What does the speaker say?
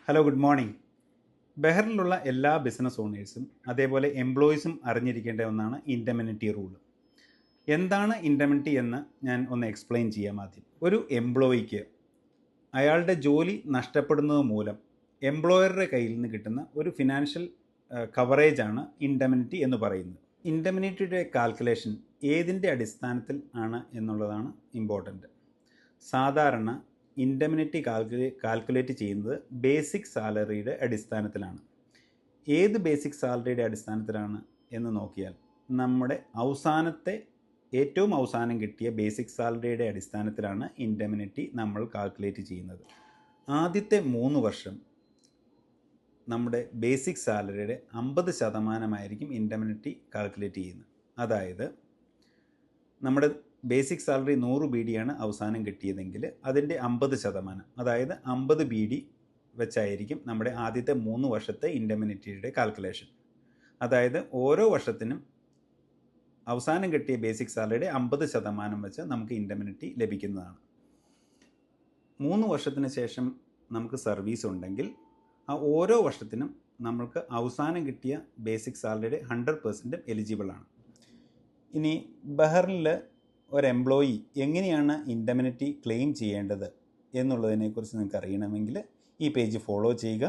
Hello good morning. ബെഹറിലുള്ള എല്ലാ business ഓണേഴ്സും അതേപോലെ എംപ്ലോയീസും അറിഞ്ഞിരിക്കേണ്ട ഒന്നാണ് ഇൻഡെമിനിറ്റി റൂൾ. എന്താണ് ഇൻഡെമിനിറ്റി എന്ന് ഞാൻ ഒന്ന് എക്സ്പ്ലെയിൻ ചെയ്യാം. ആദ്യം, ഒരു എംപ്ലോയിക്ക് അയാളുടെ ജോലി നഷ്ടപ്പെടുന്നത് മൂലം എംപ്ലോയറുടെ കയ്യിൽ നിന്ന് കിട്ടുന്ന ഒരു ഫിനാൻഷ്യൽ കവറേജാണ് ഇൻഡെമിനിറ്റി എന്ന് പറയുന്നത്. ഇൻഡെമിനിറ്റിയുടെ കാൽക്കുലേഷൻ ഏതിൻ്റെ അടിസ്ഥാനത്തിൽ ആണ് എന്നുള്ളതാണ് ഇമ്പോർട്ടൻറ്റ്. സാധാരണ ഇൻഡെമിനിറ്റി കാൽക്കുലേറ്റ് ചെയ്യുന്നത് ബേസിക് സാലറിയുടെ അടിസ്ഥാനത്തിലാണ്. ഏത് ബേസിക് സാലറിയുടെ അടിസ്ഥാനത്തിലാണ് എന്ന് നോക്കിയാൽ നമ്മുടെ ഏറ്റവും അവസാനം കിട്ടിയ ബേസിക് സാലറിയുടെ അടിസ്ഥാനത്തിലാണ് ഇൻഡെമിനിറ്റി നമ്മൾ കാൽക്കുലേറ്റ് ചെയ്യുന്നത്. ആദ്യത്തെ 3 വർഷം നമ്മുടെ ബേസിക് സാലറിയുടെ 50% ഇൻഡെമിനിറ്റി കാൽക്കുലേറ്റ് ചെയ്യുന്നത്. അതായത് നമ്മുടെ ബേസിക് സാലറി 100 BD ആണ് അവസാനം കിട്ടിയതെങ്കിൽ അതിൻ്റെ 50%, അതായത് 50 BD വെച്ചായിരിക്കും നമ്മുടെ ആദ്യത്തെ 3 വർഷത്തെ ഇൻഡെമിനിറ്റിയുടെ കാൽക്കുലേഷൻ. അതായത് ഓരോ വർഷത്തിനും അവസാനം കിട്ടിയ ബേസിക് സാലറിയുടെ 50% വെച്ച് നമുക്ക് ഇൻഡെമിനിറ്റി ലഭിക്കുന്നതാണ്. 3 വർഷത്തിന് ശേഷം നമുക്ക് സർവീസ് ഉണ്ടെങ്കിൽ ആ ഓരോ വർഷത്തിനും നമ്മൾക്ക് അവസാനം കിട്ടിയ ബേസിക് സാലറിയുടെ 100% എലിജിബിൾ ആണ്. ഇനി ബഹറിനിൽ ഒരു എംപ്ലോയി എങ്ങനെയാണ് ഇൻഡെമിനിറ്റി ക്ലെയിം ചെയ്യേണ്ടത് എന്നുള്ളതിനെക്കുറിച്ച് നിങ്ങൾക്ക് അറിയണമെങ്കിൽ ഈ പേജ് ഫോളോ ചെയ്യുക.